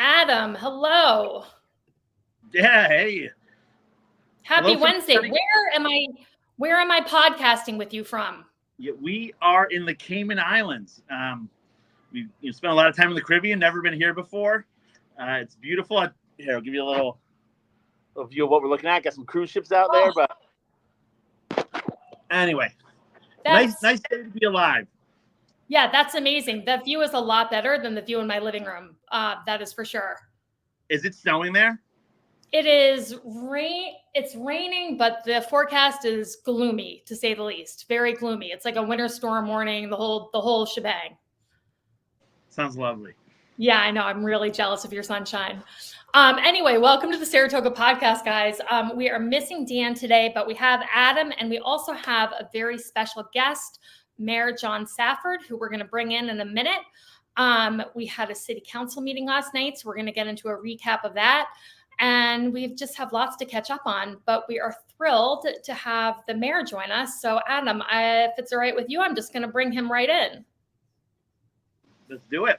Adam, hello. Yeah, hey. Happy Wednesday. Where am I podcasting with you from? Yeah, we are in the Cayman Islands. We spent a lot of time in the Caribbean, never been here before. It's beautiful. Here, I'll give you a little view of what we're looking at. Got some cruise ships out there, but anyway, nice day to be alive. Yeah, that's amazing. The view is a lot better than the view in my living room. That is for sure. Is it snowing there? It is rain. It's raining, but the forecast is gloomy, to say the least. Very gloomy. It's like a winter storm warning. The whole shebang. Sounds lovely. Yeah, I know. I'm really jealous of your sunshine. Anyway, welcome to the Saratoga podcast, guys. We are missing Dan today, but we have Adam, and we also have a very special guest, Mayor John Safford, who we're going to bring in a minute. We had a city council meeting last night, so we're going to get into a recap of that. And we just have lots to catch up on, but we are thrilled to have the mayor join us. So, Adam, if it's all right with you, I'm just going to bring him right in. Let's do it.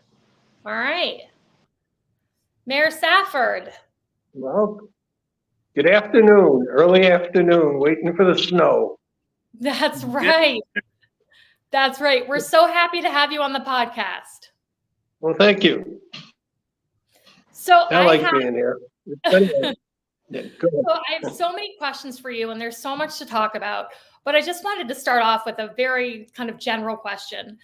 All right. Mayor Safford. Well, good afternoon, early afternoon, waiting for the snow. That's right. That's right. We're so happy to have you on the podcast. Well, thank you. So I like being here. So I have so many questions for you, and there's so much to talk about, but I just wanted to start off with a very kind of general question.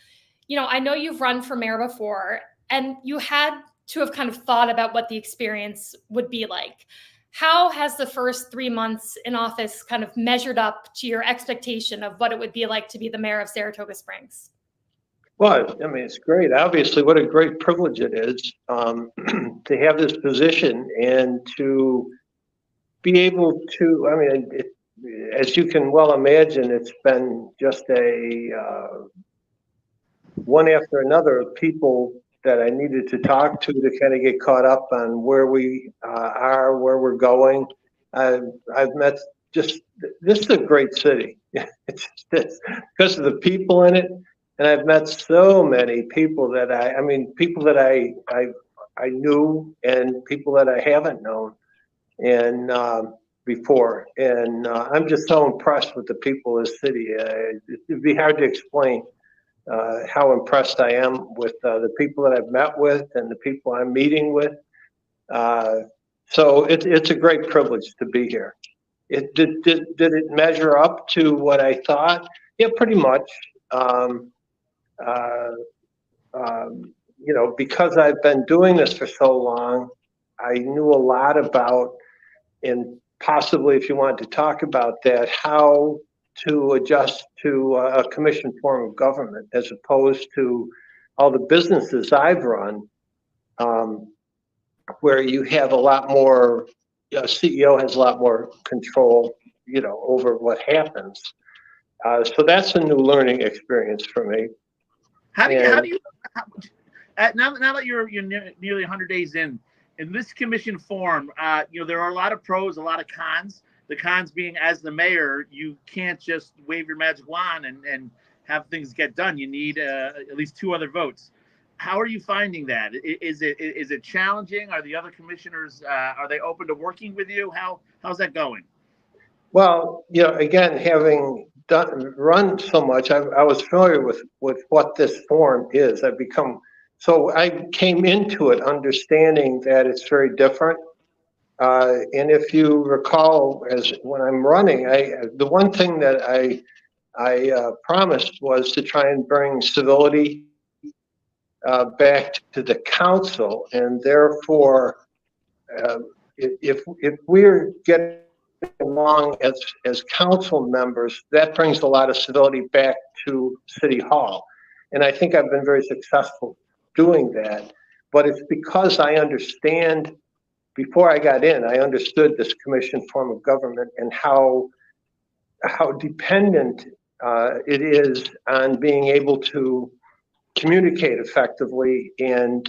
I know you've run for mayor before, and you had to have kind of thought about what the experience would be like. How has the first 3 months in office kind of measured up to your expectation of what it would be like to be the mayor of Saratoga Springs? Well, I mean, it's great. Obviously, what a great privilege it is to have this position and to be able to, I mean, as you can well imagine, it's been just one after another of people that I needed to talk to kind of get caught up on where we are, where we're going. I've met this is a great city. It's just because of the people in it. And I've met so many people that people that I knew and people that I haven't known and before. And I'm just so impressed with the people of the city. It'd be hard to explain how impressed I am with the people that I've met with and the people I'm meeting with. So it's a great privilege to be here. Did it measure up to what I thought? Yeah, pretty much. Because I've been doing this for so long, I knew a lot about, and possibly if you want to talk about that, how to adjust to a commission form of government as opposed to all the businesses I've run, where you have a lot more, CEO has a lot more control, over what happens. So that's a new learning experience for me. Now that you're nearly 100 days in this commission form, there are a lot of pros, a lot of cons. The cons being, as the mayor, you can't just wave your magic wand and have things get done. You need at least 2 other votes. How are you finding that? Is it challenging? Are the other commissioners are they open to working with you? How's that going? Well, again, having run so much, I was familiar with what this form is. So I came into it understanding that it's very different. And if you recall, as when I'm running, the one thing that I promised was to try and bring civility back to the council, and therefore, if we're getting along as council members, that brings a lot of civility back to City Hall. And I think I've been very successful doing that. But it's because I understand, before I got in, I understood this commission form of government and how dependent it is on being able to communicate effectively and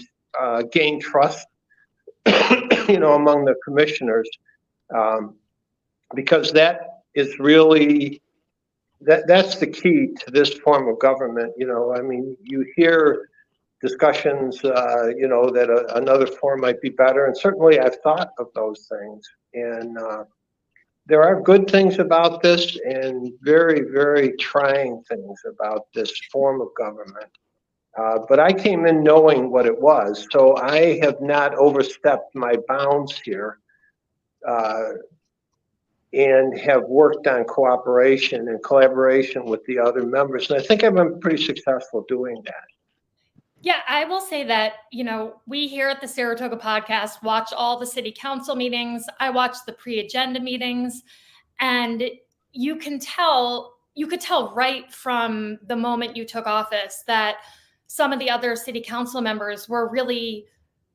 gain trust, among the commissioners. Because that is really, that's the key to this form of government. You hear discussions, that another form might be better. And certainly I've thought of those things. And there are good things about this and very, very trying things about this form of government. But I came in knowing what it was, so I have not overstepped my bounds here, and have worked on cooperation and collaboration with the other members. And I think I've been pretty successful doing that. Yeah, I will say that, we here at the Saratoga podcast watch all the city council meetings. I watch the pre-agenda meetings, and you could tell right from the moment you took office that some of the other city council members were really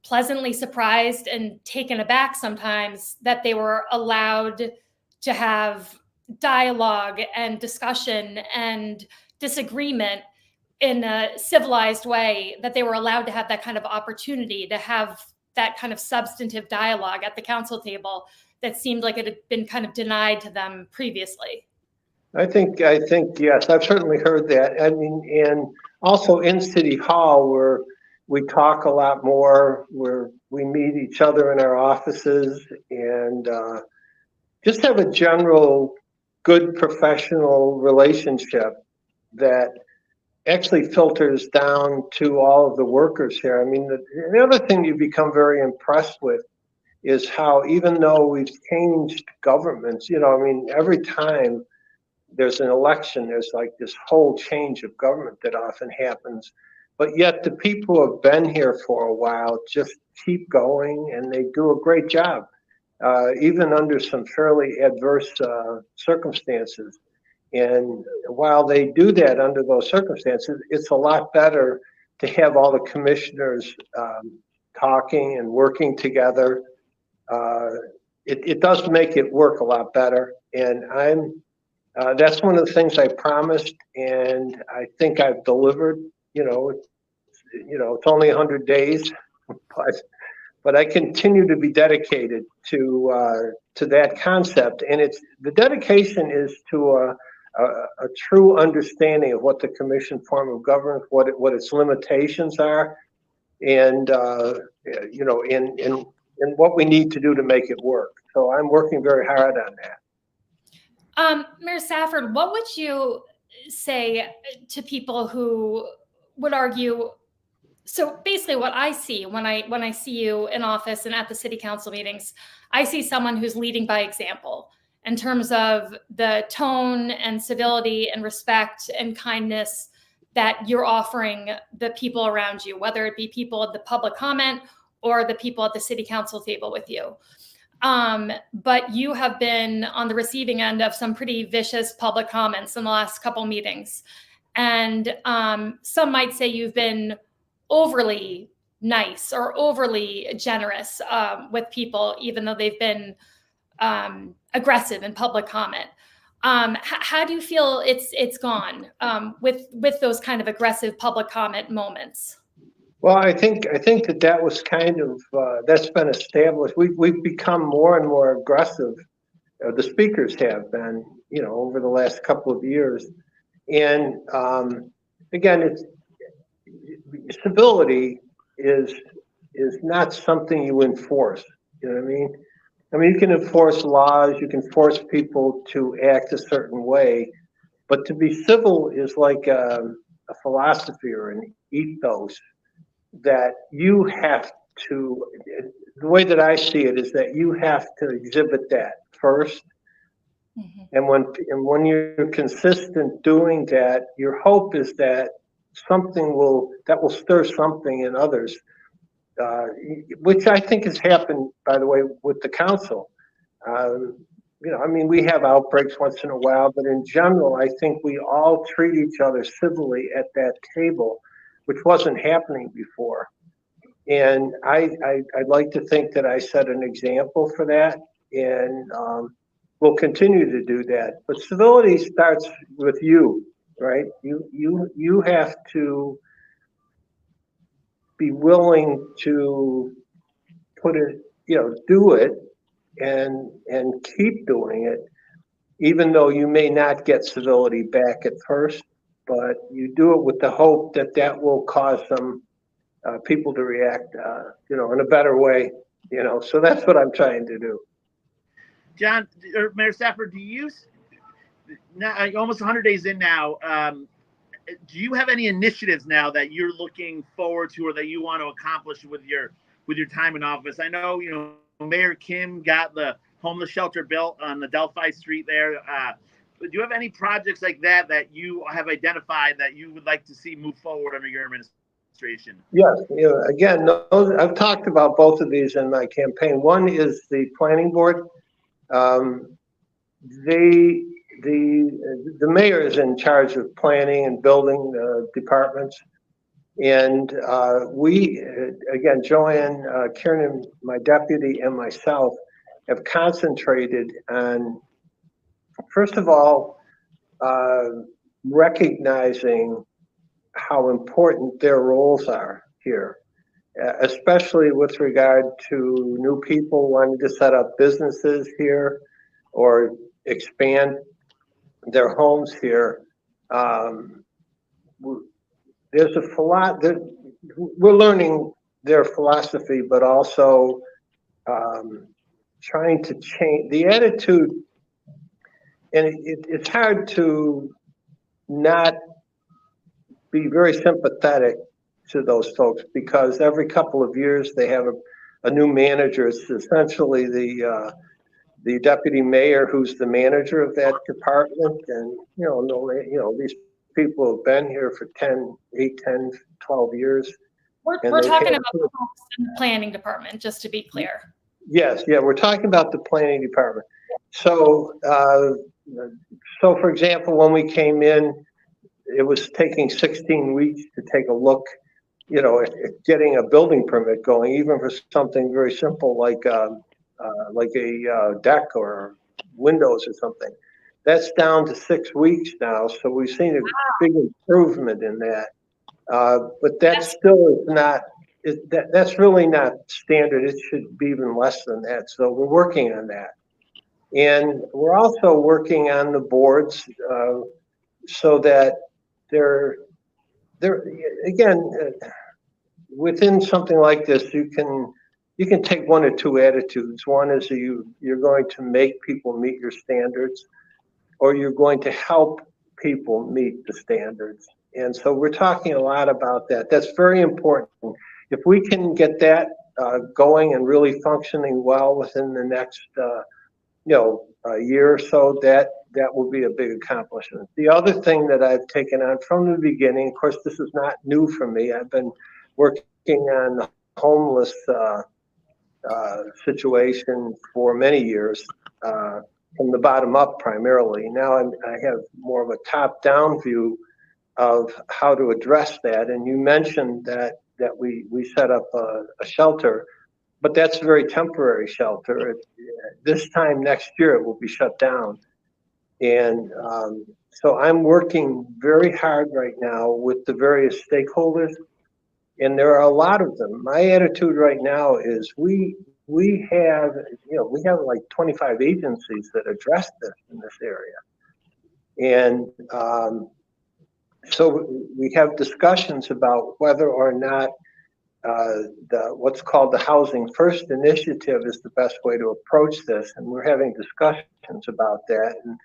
pleasantly surprised and taken aback sometimes that they were allowed to have dialogue and discussion and disagreement in a civilized way, that they were allowed to have that kind of opportunity to have that kind of substantive dialogue at the council table that seemed like it had been kind of denied to them previously. I think, yes, I've certainly heard that. I mean, and also in City Hall, where we talk a lot more, where we meet each other in our offices, and just have a general good professional relationship that actually filters down to all of the workers here. I mean, the other thing you become very impressed with is how, even though we've changed governments, every time there's an election, there's like this whole change of government that often happens. But yet the people who have been here for a while just keep going, and they do a great job, even under some fairly adverse circumstances. And while they do that under those circumstances, it's a lot better to have all the commissioners talking and working together. It does make it work a lot better. And that's one of the things I promised, and I think I've delivered. It's only 100 days, but I continue to be dedicated to that concept. And the dedication is to a true understanding of what the commission form of government, what its limitations are, and and what we need to do to make it work. So I'm working very hard on that. Mayor Safford, what would you say to people who would argue? So basically, what I see when I see you in office and at the city council meetings, I see someone who's leading by example in terms of the tone and civility and respect and kindness that you're offering the people around you, whether it be people at the public comment or the people at the city council table with you. But you have been on the receiving end of some pretty vicious public comments in the last couple meetings. And some might say you've been overly nice or overly generous with people, even though they've been aggressive in public comment. How do you feel it's gone with those kind of aggressive public comment moments? Well, I think that was kind of that's been established. We've become more and more aggressive. The speakers have been, over the last couple of years. And again, civility is not something you enforce. You know what I mean? I mean, you can enforce laws, you can force people to act a certain way, but to be civil is like a philosophy or an ethos that you have to, the way that I see it is that you have to exhibit that first. Mm-hmm. And when you're consistent doing that, your hope is that something will stir something in others. Which I think has happened, by the way, with the council. We have outbreaks once in a while, but in general, I think we all treat each other civilly at that table, which wasn't happening before. And I'd like to think that I set an example for that, and we'll continue to do that. But civility starts with you, right? You have to be willing to put it, do it and keep doing it, even though you may not get civility back at first, but you do it with the hope that will cause some people to react, in a better way, so that's what I'm trying to do. John, or Mayor Stafford, do you, now, almost 100 days in now, do you have any initiatives now that you're looking forward to or that you want to accomplish with your time in office? I know, Mayor Kim got the homeless shelter built on the Delphi Street there. Do you have any projects like that you have identified that you would like to see move forward under your administration? Yes, again, I've talked about both of these in my campaign. One is the planning board. The mayor is in charge of planning and building departments. And again, Joanne Kiernan, my deputy, and myself have concentrated on, first of all, recognizing how important their roles are here, especially with regard to new people wanting to set up businesses here or expand their homes here. There's a lot that we're learning their philosophy, but also trying to change the attitude. And it's hard to not be very sympathetic to those folks because every couple of years they have a new manager. It's essentially the deputy mayor who's the manager of that department, and these people have been here for 8, 10, 12 years. We're talking about the planning department, just to be clear. Yes, we're talking about the planning department. So for example, when we came in, it was taking 16 weeks to take a look, at getting a building permit going, even for something very simple like a deck or windows or something. That's down to 6 weeks now, so we've seen a big improvement in that. But that still is not. That's really not standard. It should be even less than that. So we're working on that, and we're also working on the boards so that they're again within something like this. You can take one or two attitudes. One is you're going to make people meet your standards, or you're going to help people meet the standards. And so we're talking a lot about that. That's very important. If we can get that going and really functioning well within the next year or so, that will be a big accomplishment. The other thing that I've taken on from the beginning, of course, this is not new for me. I've been working on the homeless situation for many years, from the bottom up primarily. Now I have more of a top-down view of how to address that. And you mentioned that we set up a shelter, but that's a very temporary shelter. This time next year it will be shut down. And so I'm working very hard right now with the various stakeholders, and there are a lot of them. My attitude right now is we have like 25 agencies that address this in this area. And so we have discussions about whether or not what's called the Housing First initiative is the best way to approach this. And we're having discussions about that. And,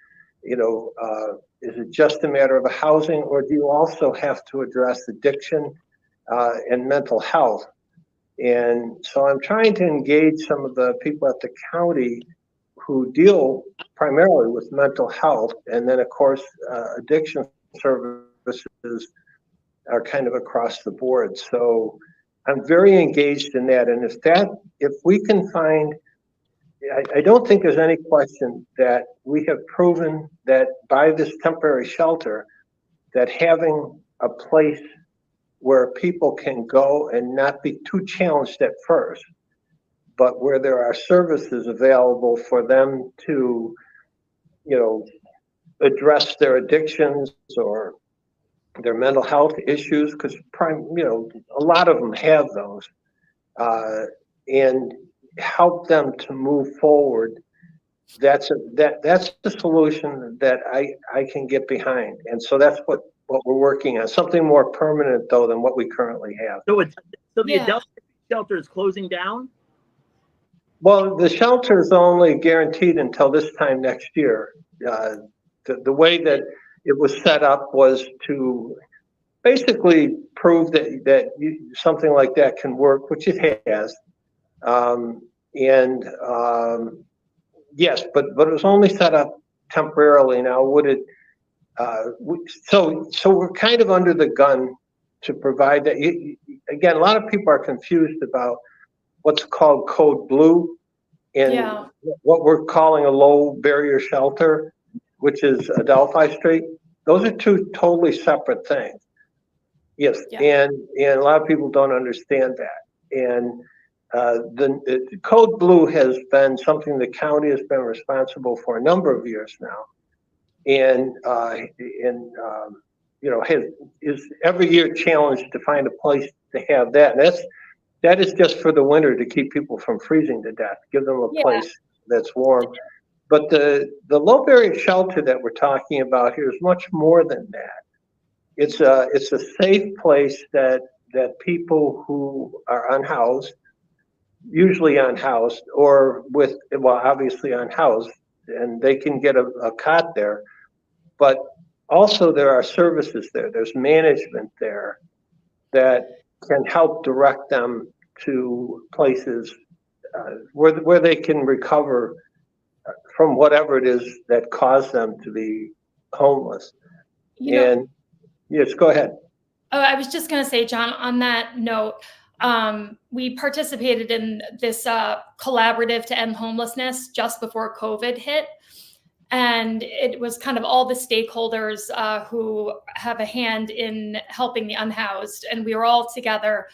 is it just a matter of a housing, or do you also have to address addiction and mental health? And so I'm trying to engage some of the people at the county who deal primarily with mental health, and then of course addiction services are kind of across the board. So I'm very engaged in that, and if we can find, I don't think there's any question that we have proven that by this temporary shelter, that having a place where people can go and not be too challenged at first, but where there are services available for them to, address their addictions or their mental health issues, because a lot of them have those, and help them to move forward. That's the solution that I can get behind, and so that's what we're working on. Something more permanent though than what we currently have. So the Yeah. adult shelter is closing down? Well, the shelter is only guaranteed until this time next year. Uh, the way that it was set up was to basically prove that something like that can work, which it has. Um, and yes, but it was only set up temporarily. Now, would it? So we're kind of under the gun to provide that. Again, a lot of people are confused about what's called Code Blue and Yeah. what we're calling a low barrier shelter, which is Adelphi Street. Those are two totally separate things. Yes, Yeah. and a lot of people don't understand that. And the Code Blue has been something the county has been responsible for a number of years now, and is every year challenged to find a place to have that. And that is just for the winter to keep people from freezing to death, give them a Yeah. place that's warm. But the low barrier shelter that we're talking about here is much more than that. It's a safe place that people who are unhoused, usually unhoused, or obviously unhoused, and they can get a cot there. But also there are services there. There's management there that can help direct them to places where they can recover from whatever it is that caused them to be homeless. And yes, go ahead. Oh, I was just going to say, John, on that note, we participated in this collaborative to end homelessness just before COVID hit. And it was kind of all the stakeholders who have a hand in helping the unhoused. And we were all together.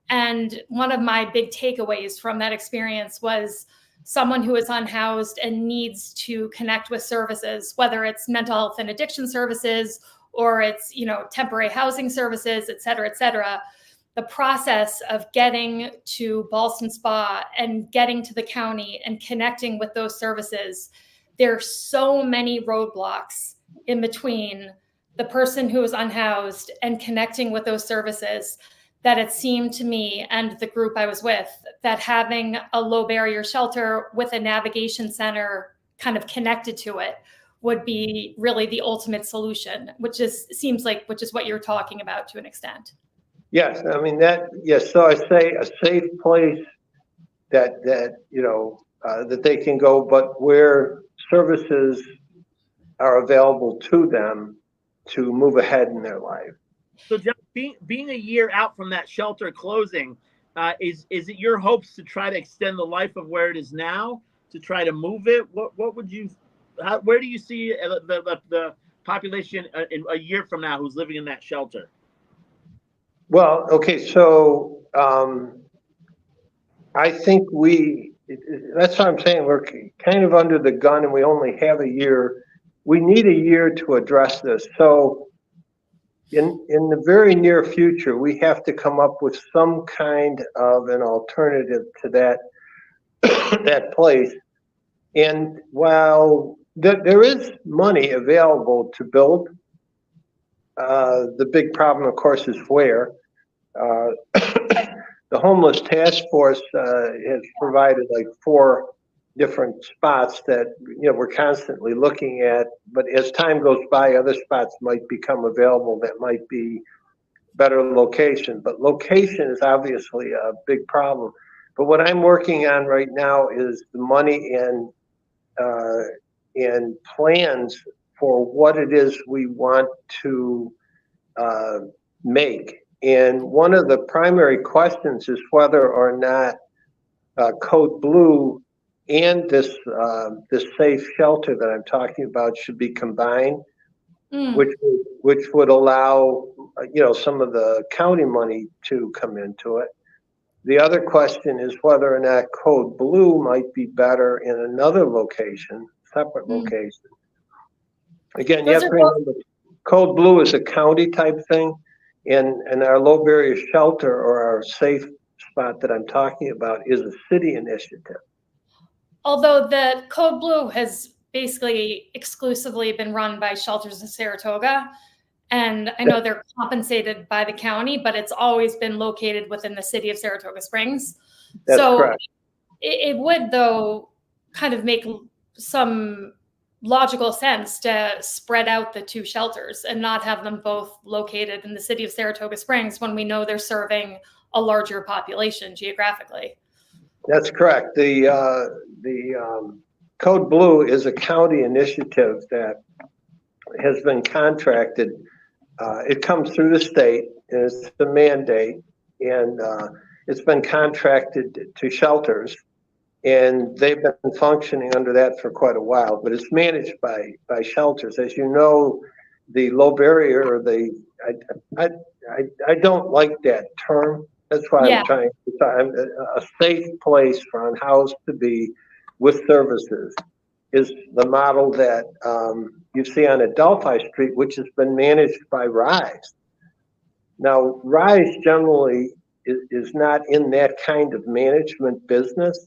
And one of my big takeaways from that experience was someone who is unhoused and needs to connect with services, whether it's mental health and addiction services or it's, temporary housing services, et cetera, the process of getting to Ballston Spa and getting to the county and connecting with those services, there's so many roadblocks in between the person who is unhoused and connecting with those services that it seemed to me and the group I was with that having a low barrier shelter with a navigation center kind of connected to it would be really the ultimate solution, which is what you're talking about to an extent. Yes, I mean yes. So I say a safe place that they can go, but where services are available to them to move ahead in their life. So, John, being a year out from that shelter closing, is it your hopes to try to extend the life of where it is now, to try to move it? Where do you see the population in a year from now who's living in that shelter? Well, okay, so I think that's what I'm saying. We're kind of under the gun and we only have a year. We need a year to address this. So in the very near future, we have to come up with some kind of an alternative to that place. And while there is money available to build, the big problem, of course, is where. The homeless task force has provided like 4 different spots that we're constantly looking at. But as time goes by, other spots might become available that might be better location. But location is obviously a big problem. But what I'm working on right now is the money and plans for what it is we want to make. And one of the primary questions is whether or not Code Blue and this safe shelter that I'm talking about should be combined, which would allow some of the county money to come into it. The other question is whether or not Code Blue might be better in another location, separate location. Again, you have to remember, Code Blue is a county type thing. And our low barrier shelter or our safe spot that I'm talking about is a city initiative. Although the Code Blue has basically exclusively been run by shelters in Saratoga, And I know they're compensated by the county, but it's always been located within the city of Saratoga Springs. That's So correct. it would, though, kind of make some logical sense to spread out the two shelters and not have them both located in the city of Saratoga Springs when we know they're serving a larger population geographically. That's correct. The Code Blue is a county initiative that has been contracted. It comes through the state, and it's a mandate, and it's been contracted to shelters, and they've been functioning under that for quite a while. But it's managed by shelters, as you know. The low barrier, or I don't like that term. That's why I'm trying to find a safe place for unhoused to be with services is the model that you see on Adelphi Street, which has been managed by RISE. Now, RISE generally is not in that kind of management business.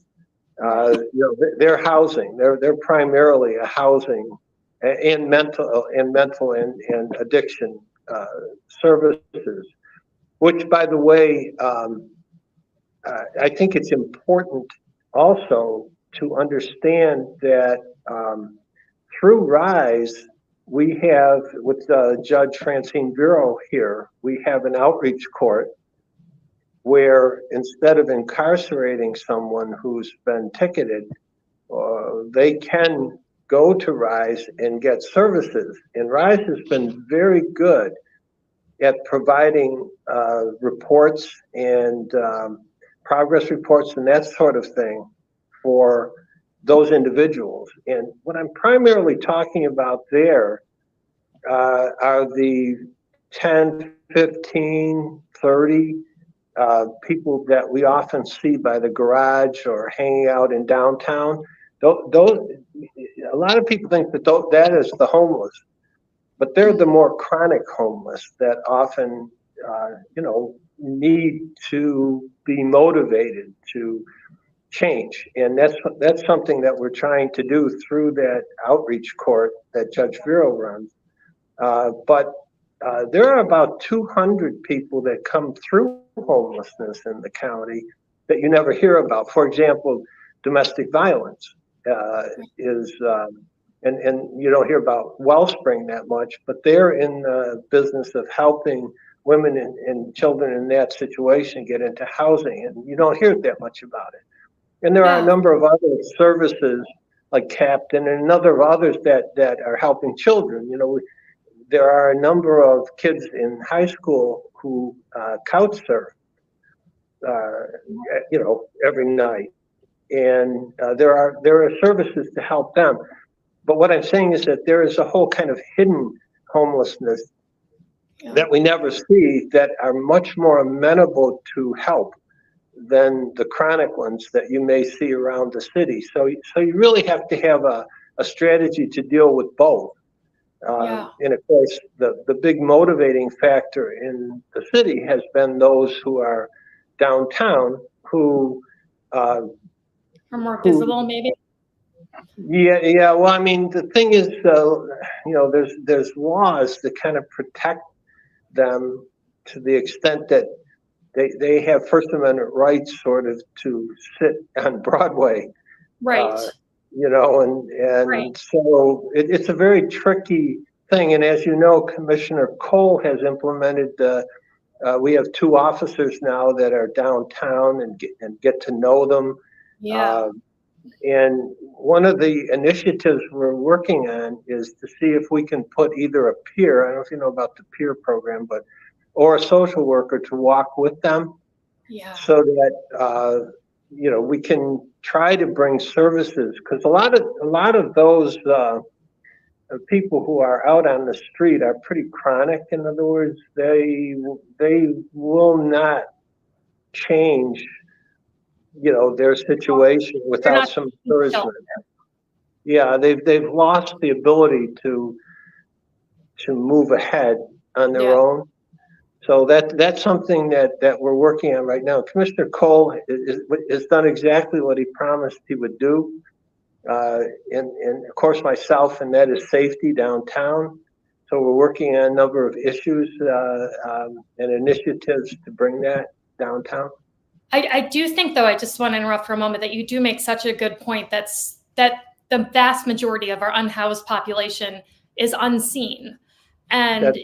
They're housing. They're primarily a housing and mental and addiction services. Which, by the way, I think it's important also to understand that through RISE, we have, with Judge Francine Bureau here, we have an outreach court where instead of incarcerating someone who's been ticketed, they can go to RISE and get services. And RISE has been very good at providing reports and progress reports and that sort of thing for those individuals. And what I'm primarily talking about there are the 10, 15, 30 people that we often see by the garage or hanging out in downtown. Those, a lot of people think that that is the homeless. But they're the more chronic homeless that often, need to be motivated to change. And that's something that we're trying to do through that outreach court that Judge Vero runs. But there are about 200 people that come through homelessness in the county that you never hear about. For example, domestic violence is... And you don't hear about Wellspring that much, but they're in the business of helping women and children in that situation get into housing, and you don't hear that much about it. And there are a number of other services like Captain and another of others that are helping children. There are a number of kids in high school who couch surf, every night, and there are services to help them. But what I'm saying is that there is a whole kind of hidden homelessness that we never see that are much more amenable to help than the chronic ones that you may see around the city. So you really have to have a strategy to deal with both. And of course, the big motivating factor in the city has been those who are downtown who are more visible, maybe. Yeah. Well, I mean, the thing is, there's laws that kind of protect them to the extent that they have First Amendment rights, sort of, to sit on Broadway. Right. And so it's a very tricky thing. And as you know, Commissioner Cole has implemented. We have 2 officers now that are downtown and get to know them. Yeah. And one of the initiatives we're working on is to see if we can put either a peer, I don't know if you know about the peer program, or a social worker to walk with them. Yeah. So that, we can try to bring services, because a lot of those people who are out on the street are pretty chronic. In other words, they will not change their situation without some encouragement. Yeah, they've lost the ability to move ahead on their own. So that's something that we're working on right now. Commissioner Cole has done exactly what he promised he would do. And of course myself, and that is safety downtown. So we're working on a number of issues and initiatives to bring that downtown. I do think, though, I just want to interrupt for a moment, that you do make such a good point that the vast majority of our unhoused population is unseen. And,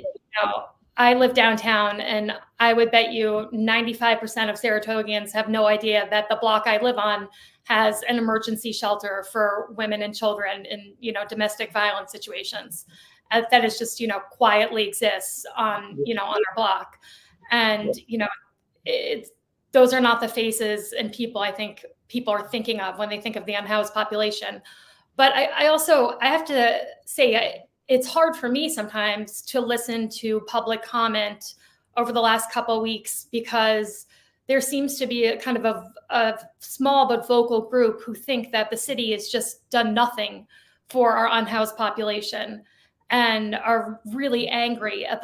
I live downtown, and I would bet you 95% of Saratogians have no idea that the block I live on has an emergency shelter for women and children in, domestic violence situations. That is just, quietly exists on our block. And, those are not the faces and people I think people are thinking of when they think of the unhoused population. But I have to say, it's hard for me sometimes to listen to public comment over the last couple of weeks, because there seems to be a kind of a small but vocal group who think that the city has just done nothing for our unhoused population, and are really angry at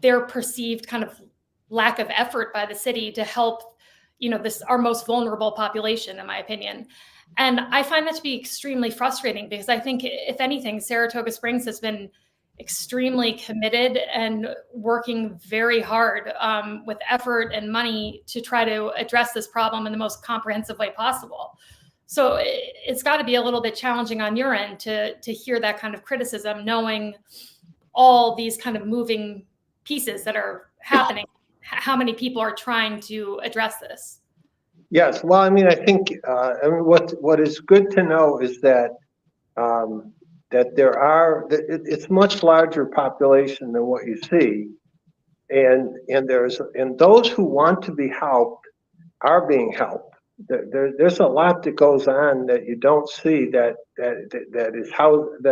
their perceived kind of lack of effort by the city to help, our most vulnerable population, in my opinion. And I find that to be extremely frustrating, because I think, if anything, Saratoga Springs has been extremely committed and working very hard with effort and money to try to address this problem in the most comprehensive way possible. So it's got to be a little bit challenging on your end to hear that kind of criticism, knowing all these kind of moving pieces that are happening. How many people are trying to address this? Yes, well, I think what is good to know is that it's much larger population than what you see, and those who want to be helped are being helped. There's a lot that goes on that you don't see that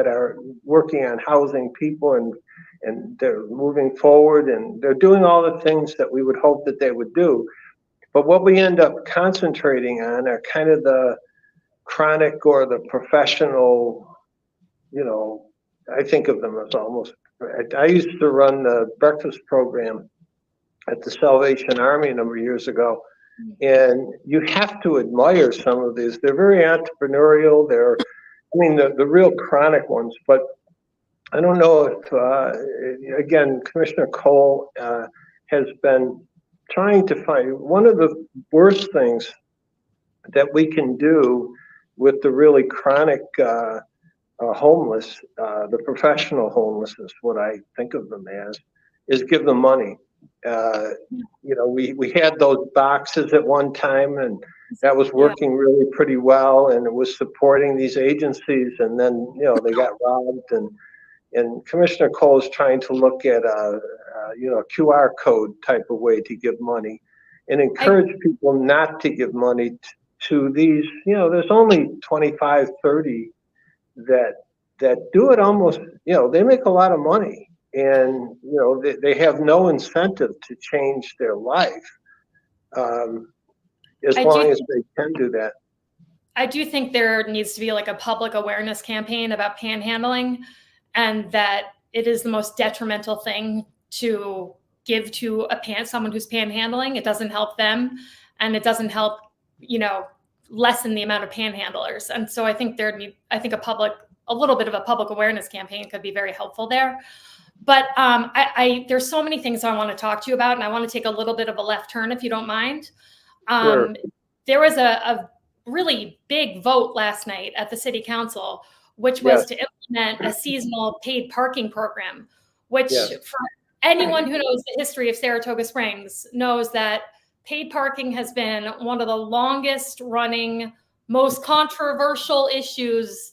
are working on housing people, and they're moving forward, and they're doing all the things that we would hope that they would do. But what we end up concentrating on are kind of the chronic or the professional, I think of them as almost, I used to run the breakfast program at the Salvation Army a number of years ago. And you have to admire some of these. They're very entrepreneurial. The real chronic ones. But I don't know if, again, Commissioner Cole has been trying to find one of the worst things that we can do with the really chronic homeless, the professional homeless is what I think of them as, is give them money. We had those boxes at one time, and that was working really pretty well, and it was supporting these agencies, and then they got robbed, and Commissioner Cole is trying to look at a QR code type of way to give money, and encourage people not to give money to these. There's only 25, 30 that do it almost. They make a lot of money. And, they have no incentive to change their life as long as they can do that. I do think there needs to be like a public awareness campaign about panhandling, and that it is the most detrimental thing to give to someone who's panhandling. It doesn't help them, and it doesn't help, lessen the amount of panhandlers. And so I think a little bit of a public awareness campaign could be very helpful there. But there's so many things I want to talk to you about, and I want to take a little bit of a left turn, if you don't mind. Sure. There was a really big vote last night at the city council, which was to implement a seasonal paid parking program, which for anyone who knows the history of Saratoga Springs knows that paid parking has been one of the longest running, most controversial issues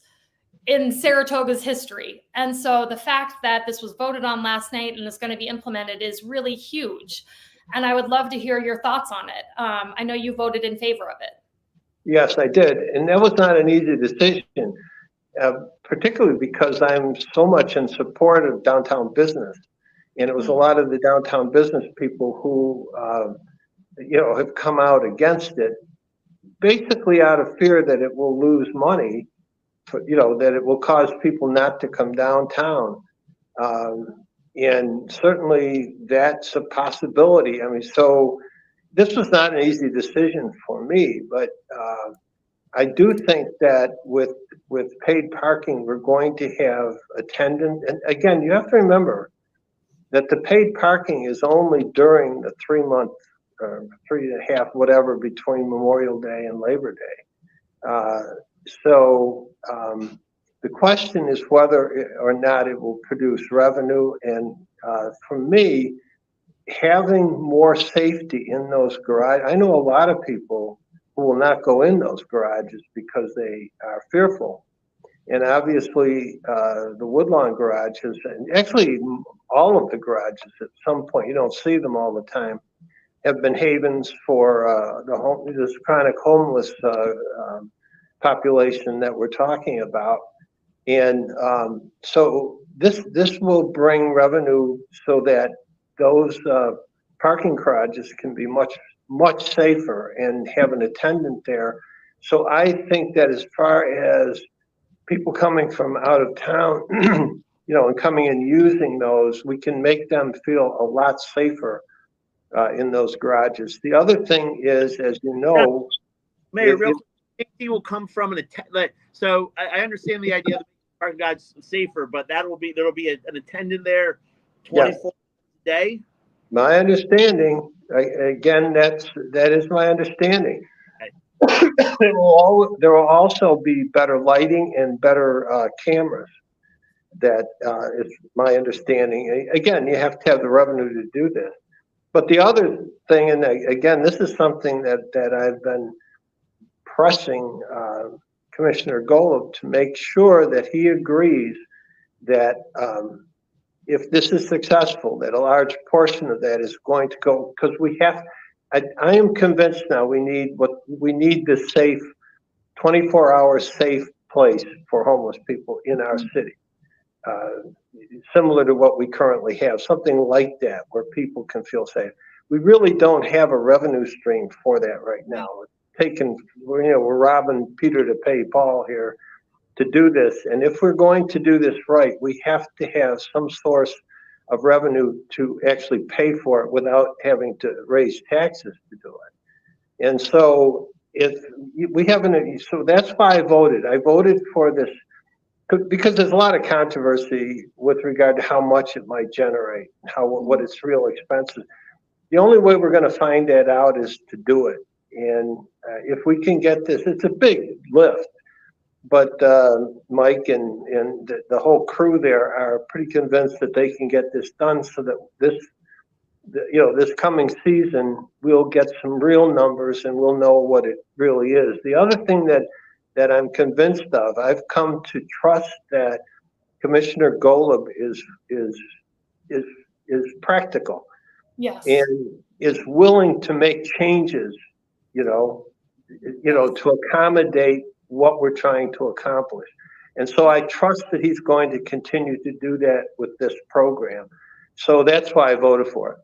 in Saratoga's history. And so the fact that this was voted on last night and is going to be implemented is really huge. And I would love to hear your thoughts on it. I know you voted in favor of it. Yes, I did. And that was not an easy decision, particularly because I'm so much in support of downtown business. And it was a lot of the downtown business people who, have come out against it, basically out of fear that it will lose money. That it will cause people not to come downtown. And certainly that's a possibility. So this was not an easy decision for me, but I do think that with with paid parking, we're going to have attendant. And again, you have to remember that the paid parking is only during the 3 month, 3.5, whatever, between Memorial Day and Labor Day. So the question is whether or not it will produce revenue. And for me, having more safety in those garages, I know a lot of people who will not go in those garages because they are fearful. And obviously, the Woodlawn garages, and actually all of the garages at some point, you don't see them all the time, have been havens for this chronic homeless population that we're talking about. And so this will bring revenue so that those parking garages can be much safer and have an attendant there. So I think that as far as people coming from out of town, and coming and using those, we can make them feel a lot safer in those garages. The other thing is, as you know, Mayor, real quick, safety will come from so I understand the idea of the parking garage safer, but there will be an attendant there 24 a day. My understanding, again, that is my understanding. There will also be better lighting and better cameras. That is my understanding. Again, you have to have the revenue to do this. But the other thing, and again, this is something that I've been pressing Commissioner Golub to make sure that he agrees that if this is successful, that a large portion of that is going to go, because I am convinced now we need this safe, 24-hour safe place for homeless people in our city. Similar to what we currently have, something like that where people can feel safe. We really don't have a revenue stream for that right now. We're robbing Peter to pay Paul here to do this. And if we're going to do this right, we have to have some source of revenue to actually pay for it without having to raise taxes to do it. And so so that's why I voted. I voted for this because there's a lot of controversy with regard to how much it might generate, what its real expenses. The only way we're going to find that out is to do it. And if we can get this, it's a big lift. But Mike and the whole crew there are pretty convinced that they can get this done so that this coming season we'll get some real numbers and we'll know what it really is. The other thing that I'm convinced of, I've come to trust that Commissioner Golub is practical. Yes. And is willing to make changes, to accommodate what we're trying to accomplish. And so I trust that he's going to continue to do that with this program. So that's why I voted for it.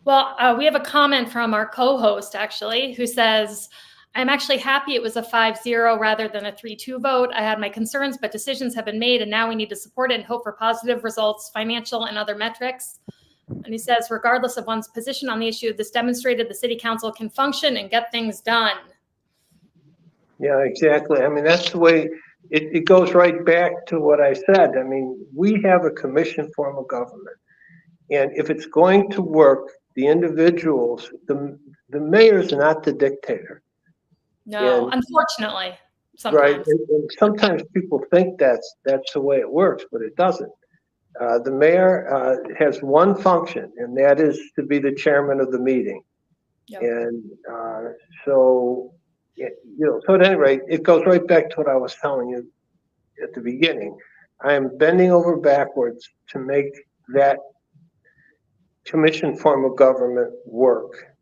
Well, we have a comment from our co-host, actually, who says, I'm actually happy it was a 5-0 rather than a 3-2 vote. I had my concerns, but decisions have been made, and now we need to support it and hope for positive results, financial and other metrics. And he says, regardless of one's position on the issue, this demonstrated the city council can function and get things done. Yeah, exactly. I mean, that's the way it goes right back to what I said. I mean, we have a commission form of government. And if it's going to work, the individuals, the mayor's not the dictator. No, unfortunately, sometimes. Right. And sometimes people think that's the way it works, but it doesn't. The mayor has one function, and that is to be the chairman of the meeting. Yep. And so at any rate, it goes right back to what I was telling you at the beginning. I am bending over backwards to make that commission form of government work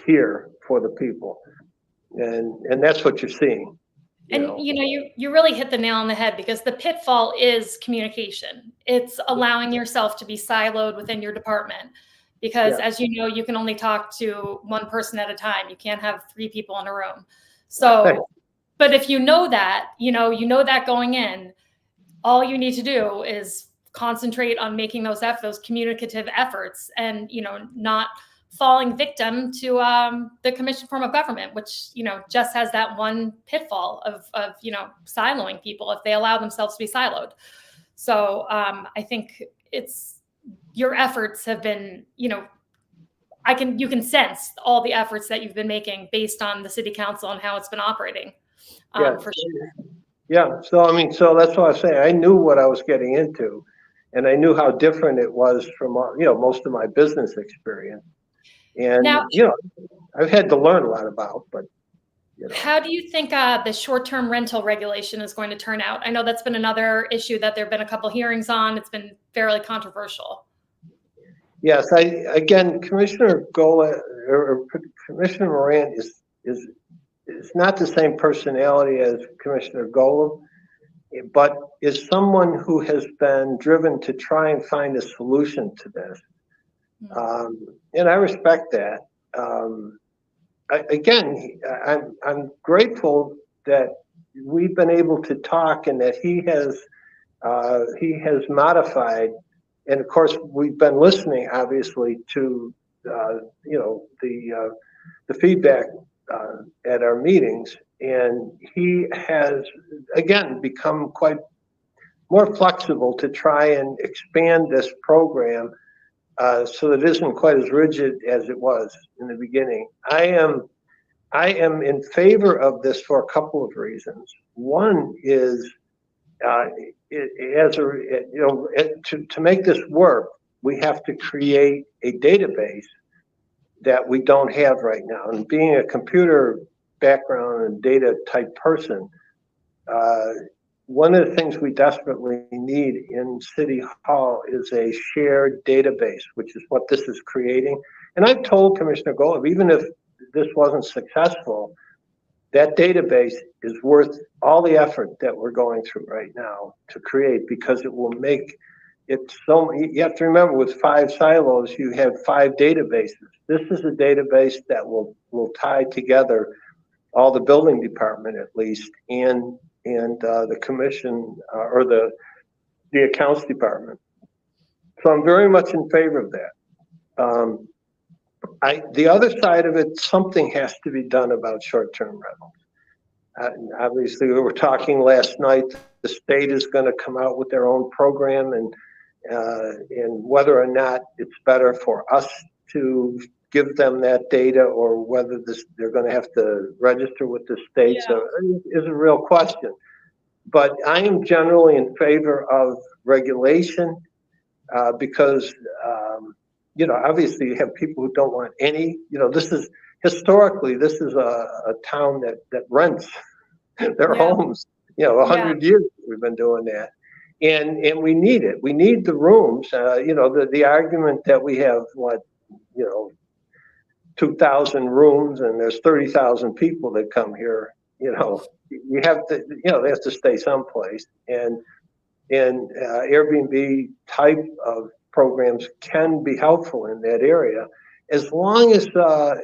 here for the people. And that's what you're seeing. You really hit the nail on the head, because the pitfall is communication. It's allowing yourself to be siloed within your department, because as you know, you can only talk to one person at a time. You can't have 3 people in a room. So, but if you know that going in, all you need to do is concentrate on making those communicative efforts and, not falling victim to the commission form of government, which, just has that one pitfall of siloing people if they allow themselves to be siloed. So I think your efforts have been, you can sense all the efforts that you've been making based on the city council and how it's been operating. For sure. Yeah. So that's why I say I knew what I was getting into, and I knew how different it was from, most of my business experience. And, now, I've had to learn a lot about, but, How do you think the short-term rental regulation is going to turn out? I know that's been another issue that there've been a couple hearings on. It's been fairly controversial. Yes, again, Commissioner Gola or Commissioner Moran is not the same personality as Commissioner Gola, but is someone who has been driven to try and find a solution to this. And I respect that. I'm grateful that we've been able to talk and that he has modified. And of course, we've been listening, obviously, to the feedback at our meetings, and he has again become quite more flexible to try and expand this program so that it isn't quite as rigid as it was in the beginning. I am in favor of this for a couple of reasons. One is to make this work, we have to create a database that we don't have right now. And being a computer background and data type person, one of the things we desperately need in City Hall is a shared database, which is what this is creating. And I've told Commissioner Golub, even if this wasn't successful, that database is worth all the effort that we're going through right now to create, because it will make it so. You have to remember, with 5 silos, you have 5 databases. This is a database that will tie together all the building department, at least, and the commission or the accounts department. So I'm very much in favor of that. The other side of it, something has to be done about short-term rentals. Obviously, we were talking last night. The state is going to come out with their own program, and whether or not it's better for us to give them that data, or whether they're going to have to register with the state, is a real question. But I am generally in favor of regulation because, obviously you have people who don't want any. This is historically a town that rents their homes. 100 years we've been doing that, and we need it. We need the rooms. The argument that we have 2,000 rooms and there's 30,000 people that come here. You have to, they have to stay someplace, and Airbnb type of programs can be helpful in that area, as long as the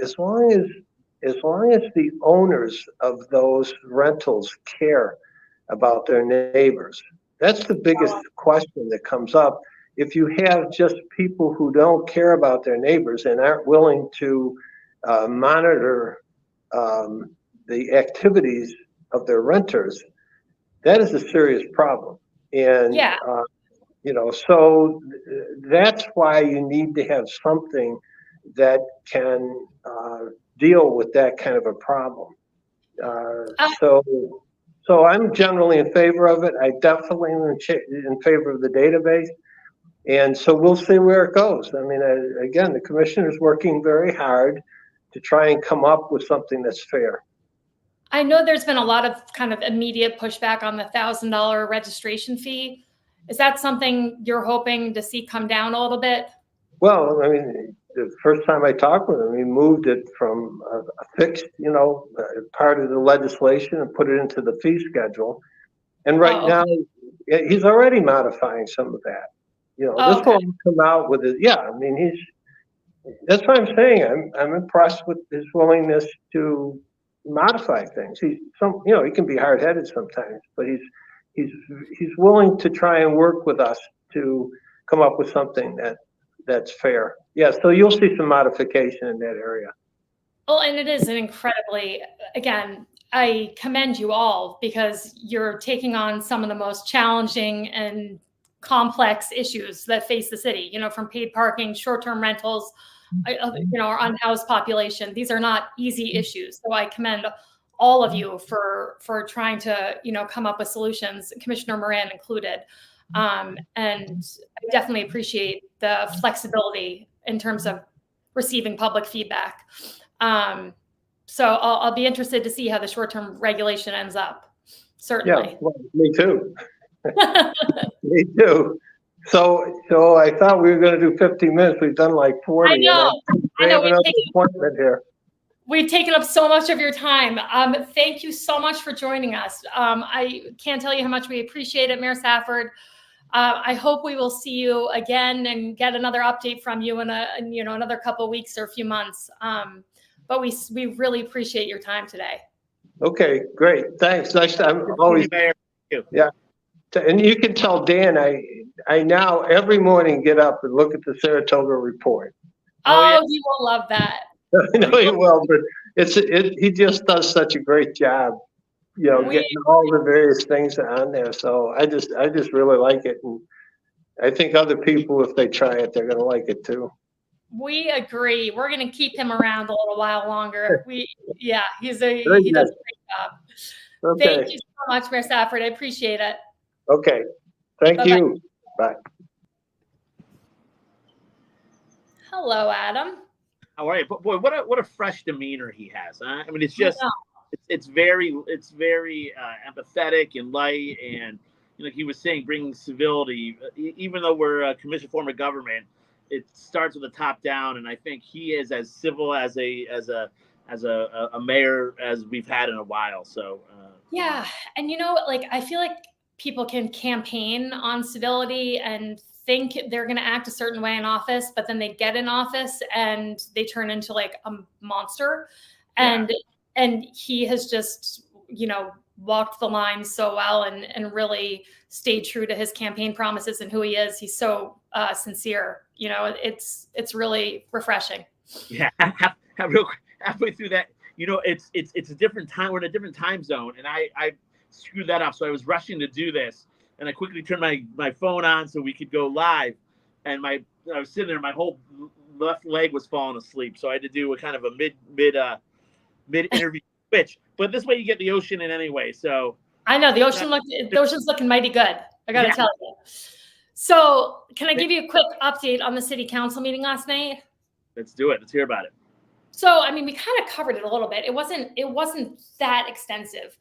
owners of those rentals care about their neighbors. That's the biggest question that comes up. If you have just people who don't care about their neighbors and aren't willing to monitor the activities of their renters, that is a serious problem. And so that's why you need to have something that can deal with that kind of a problem. So I'm generally in favor of it. I definitely am in favor of the database. And so we'll see where it goes. I mean, again, the commissioner is working very hard to try and come up with something that's fair. I know there's been a lot of kind of immediate pushback on the $1,000 registration fee. Is that something you're hoping to see come down a little bit? Well, I mean, the first time I talked with him, he moved it from a fixed, part of the legislation and put it into the fee schedule. And right now, he's already modifying some of that. This will come out with it. Yeah, I mean, that's what I'm saying. I'm impressed with his willingness to modify things. He can be hard-headed sometimes, but he's willing to try and work with us to come up with something that that's fair. Yeah, so you'll see some modification in that area. Well, and it is an incredibly, again, I commend you all because you're taking on some of the most challenging and complex issues that face the city, from paid parking, short-term rentals, our unhoused population. These are not easy issues. So I commend all of you for trying to, come up with solutions, Commissioner Moran included. And I definitely appreciate the flexibility in terms of receiving public feedback. So I'll be interested to see how the short-term regulation ends up. Certainly. Yeah, well, me too. Me too. So I thought we were going to do 50 minutes. We've done like 40. I know. We have another appointment here. We've taken up so much of your time. Thank you so much for joining us. I can't tell you how much we appreciate it, Mayor Safford. I hope we will see you again and get another update from you in another couple of weeks or a few months. But we really appreciate your time today. Okay, great. Thanks. Nice time. Always. Yeah. And you can tell Dan, I now every morning get up and look at the Saratoga report. Oh, he will love that. I know he will, but he just does such a great job, getting all the various things on there. So I just really like it, and I think other people, if they try it, they're going to like it too. We agree. We're going to keep him around a little while longer. He does a great job. Okay. Thank you so much, Mayor Safford. I appreciate it. Okay. Thank you. Bye. Hello, Adam. All right, but boy, what a fresh demeanor he has. Huh? I mean, it's just it's very empathetic and light, and like he was saying, bringing civility. Even though we're a commission form of government, it starts with the top down, and I think he is as civil as a mayor as we've had in a while. So yeah, and I feel like people can campaign on civility and think they're going to act a certain way in office, but then they get in office and they turn into like a monster. And he has just, walked the line so well and really stayed true to his campaign promises and who he is. He's so sincere. It's really refreshing. Yeah, halfway through that, it's a different time. We're in a different time zone, and I screwed that up. So I was rushing to do this. And I quickly turned my phone on so we could go live. And I was sitting there, my whole left leg was falling asleep. So I had to do a kind of a mid interview switch. But this way you get the ocean in anyway. So I know the ocean's looking mighty good. I got to tell you. So can I give you a quick update on the city council meeting last night? Let's do it. Let's hear about it. So, I mean, we kind of covered it a little bit. It wasn't that extensive.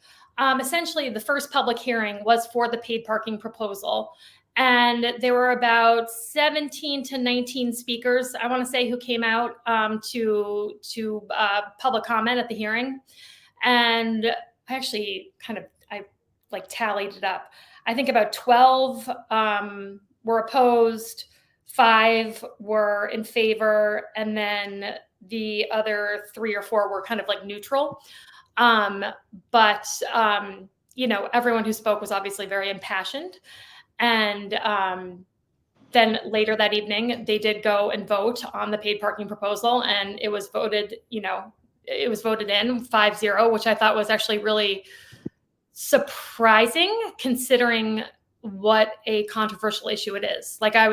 Essentially, the first public hearing was for the paid parking proposal. And there were about 17 to 19 speakers, I want to say, who came out to public comment at the hearing. And I actually I tallied it up. I think about 12 were opposed, 5 were in favor, and then the other 3 or 4 were kind of like neutral. But everyone who spoke was obviously very impassioned. And then later that evening, they did go and vote on the paid parking proposal, and it was voted, in 5-0, which I thought was actually really surprising considering what a controversial issue it is. Like I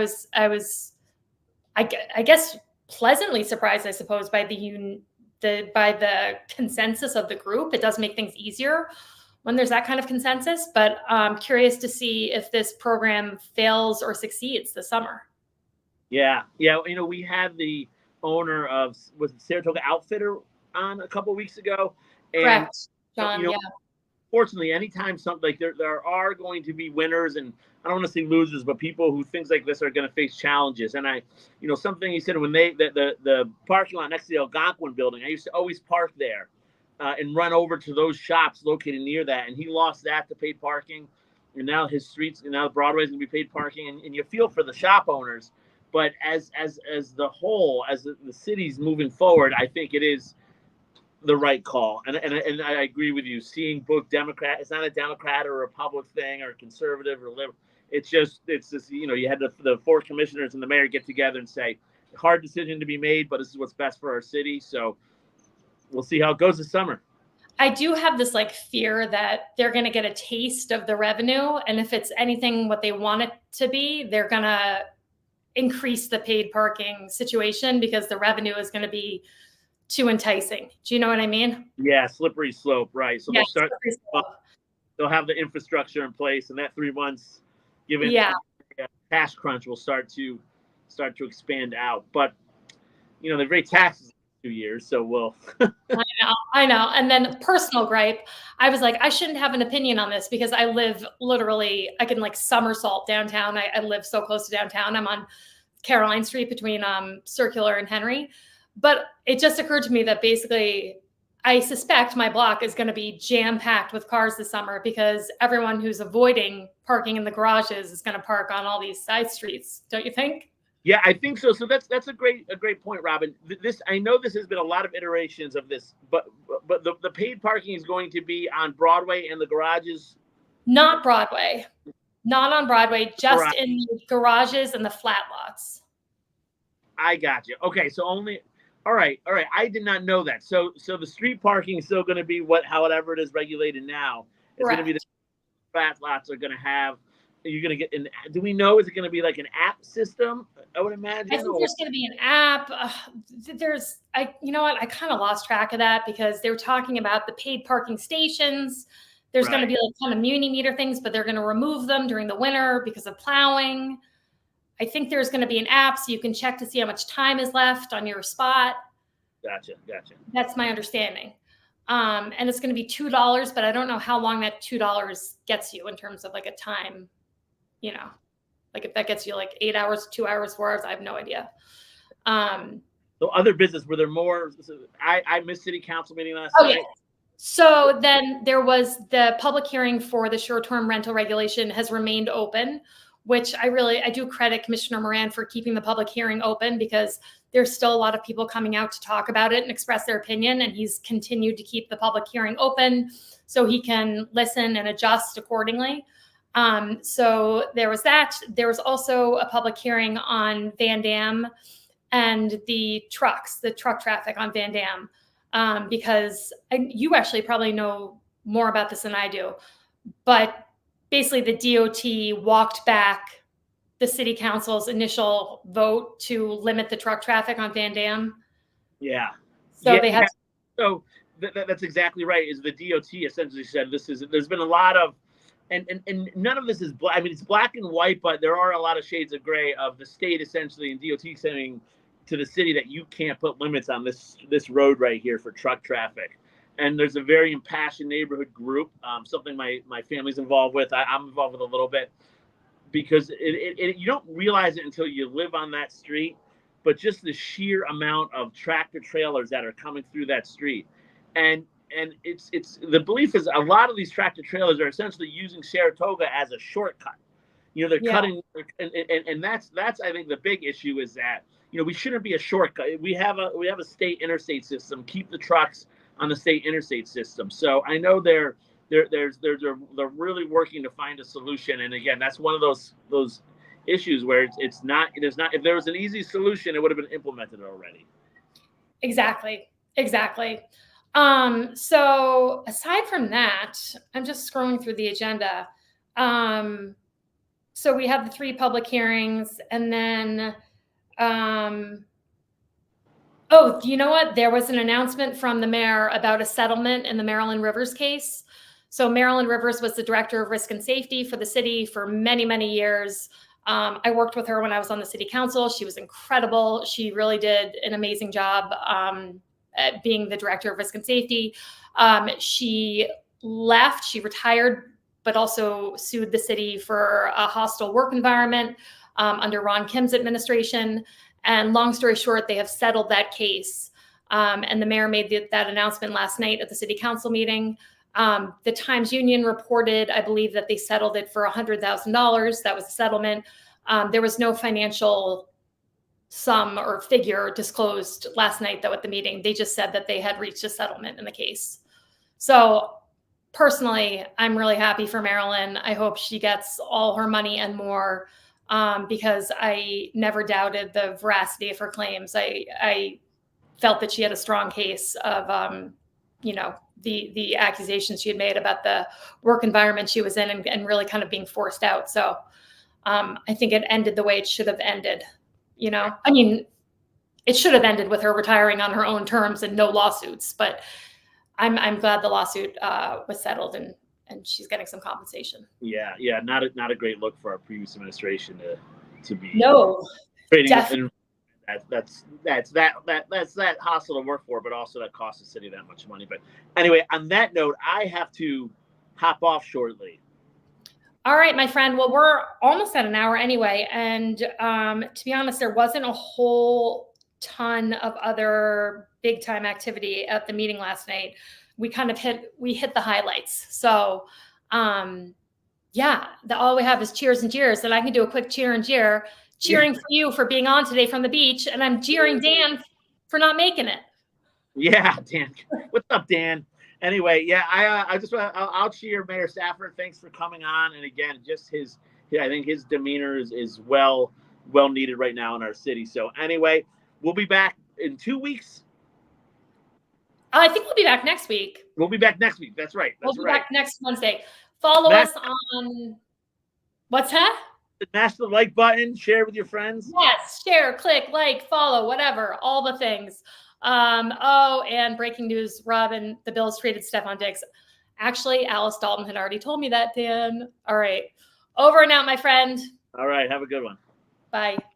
guess pleasantly surprised, I suppose, by the consensus of the group. It does make things easier when there's that kind of consensus, but I'm curious to see if this program fails or succeeds this summer. Yeah. We had the owner of Saratoga Outfitter on a couple of weeks ago. And, correct, John. Fortunately, anytime something like there are going to be winners, and I don't want to say losers, but people who things like this are going to face challenges. And something he said when the parking lot next to the Algonquin building, I used to always park there and run over to those shops located near that. And he lost that to paid parking, and now his streets, and now Broadway is going to be paid parking. And you feel for the shop owners, but as the whole, as the city's moving forward, I think it is the right call. And I agree with you. Seeing both Democrat, it's not a Democrat or a Republican thing or conservative or liberal. It's just you had the four commissioners and the mayor get together and say, hard decision to be made, but this is what's best for our city. So we'll see how it goes this summer. I do have this like fear that they're going to get a taste of the revenue. And if it's anything what they want it to be, they're going to increase the paid parking situation because the revenue is going to be too enticing. Do you know what I mean? Yeah, slippery slope, right? So Yeah, they'll have the infrastructure in place, and that 3 months, given cash crunch, will start to expand out. But they've raised taxes in 2 years, so we'll. I know. And then personal gripe, I was like, I shouldn't have an opinion on this because I live literally, I can like somersault downtown. I live so close to downtown. I'm on Caroline Street between Circular and Henry. But it just occurred to me that basically I suspect my block is going to be jam-packed with cars this summer because everyone who's avoiding parking in the garages is going to park on all these side streets. Don't you think? Yeah, I think so. So that's a great point, Robin. I know this has been a lot of iterations of this, but the paid parking is going to be on Broadway and the garages. Not Broadway, not on Broadway, just in the garages and the flat lots. I got you. Okay, so only. All right. I did not know that. So the street parking is still going to be however it is regulated now. It's going to be the flat lots are going to have. You're going to get do we know, is it going to be like an app system? I would imagine. I think there's going to be an app. You know what? I kind of lost track of that because they were talking about the paid parking stations. There's going to be like kind of muni meter things, but they're going to remove them during the winter because of plowing. I think there's going to be an app so you can check to see how much time is left on your spot. Gotcha. That's my understanding. And it's going to be $2, but I don't know how long that $2 gets you in terms of like a time. Like if that gets you like 8 hours, 2 hours, 4 hours, I have no idea. So other business, were there more? I missed city council meeting last night. Yeah. So then there was the public hearing for the short-term rental regulation has remained open, which I do credit Commissioner Moran for keeping the public hearing open because there's still a lot of people coming out to talk about it and express their opinion. And he's continued to keep the public hearing open so he can listen and adjust accordingly. So there was that. There was also a public hearing on Van Dam and the truck traffic on Van Dam, because you actually probably know more about this than I do, but basically the DOT walked back the city council's initial vote to limit the truck traffic on Van Dam. Yeah. So they had. So that's exactly right. Is the DOT essentially said there's been a lot of, and none of this is black. I mean, it's black and white, but there are a lot of shades of gray of the state essentially and DOT saying to the city that you can't put limits on this road right here for truck traffic. And there's a very impassioned neighborhood group, something my family's involved with. I'm involved with a little bit because you don't realize it until you live on that street, but just the sheer amount of tractor trailers that are coming through that street. And it's the belief is a lot of these tractor trailers are essentially using Saratoga as a shortcut. They're cutting, and that's I think the big issue is that we shouldn't be a shortcut. We have a state interstate system. Keep the trucks on the state interstate system. So I know they're really working to find a solution. And again, that's one of those issues where it's not. If there was an easy solution, it would have been implemented already. Exactly. So aside from that, I'm just scrolling through the agenda. So we have the 3 public hearings and then, you know what? There was an announcement from the mayor about a settlement in the Marilyn Rivers case. So Marilyn Rivers was the director of risk and safety for the city for many, many years. I worked with her when I was on the city council. She was incredible. She really did an amazing job at being the director of risk and safety. She left, she retired, but also sued the city for a hostile work environment under Ron Kim's administration. And long story short, they have settled that case. And the mayor made that announcement last night at the city council meeting. The Times Union reported, I believe, that they settled it for $100,000. That was the settlement. There was no financial sum or figure disclosed last night, though, at the meeting. They just said that they had reached a settlement in the case. So personally, I'm really happy for Marilyn. I hope she gets all her money and more, because I never doubted the veracity of her claims. I felt that she had a strong case of, you know, the accusations she had made about the work environment she was in, and really kind of being forced out. So I think it ended the way it should have ended. You know, I mean, it should have ended with her retiring on her own terms and no lawsuits. But I'm glad the lawsuit was settled, and she's getting some compensation. Yeah, not a great look for our previous administration to be trading in. That's that hostile to work for, but also that costs the city that much money. But anyway, on that note, I have to hop off shortly. All right, my friend. Well, we're almost at an hour anyway, and to be honest, there wasn't a whole ton of other big time activity at the meeting last night. We kind of hit the highlights. So yeah, all we have is cheers and jeers. And I can do a quick cheer and jeer, cheering for you for being on today from the beach, and I'm jeering Dan for not making it. Yeah, Dan. What's up, Dan? Anyway, yeah, I just want I'll cheer Mayor Stafford. Thanks for coming on, and again, just I think his demeanor is well needed right now in our city. So anyway, we'll be back in 2 weeks. I think we'll be back next week. We'll be back next week. That's right. We'll be back next Wednesday. Follow us on what's that? Smash the like button, share with your friends. Yes, share, click, like, follow, whatever, all the things. Oh, and breaking news, Robin, the Bills traded Stephon Diggs. Actually, Alice Dalton had already told me that, Dan. All right. Over and out, my friend. All right. Have a good one. Bye.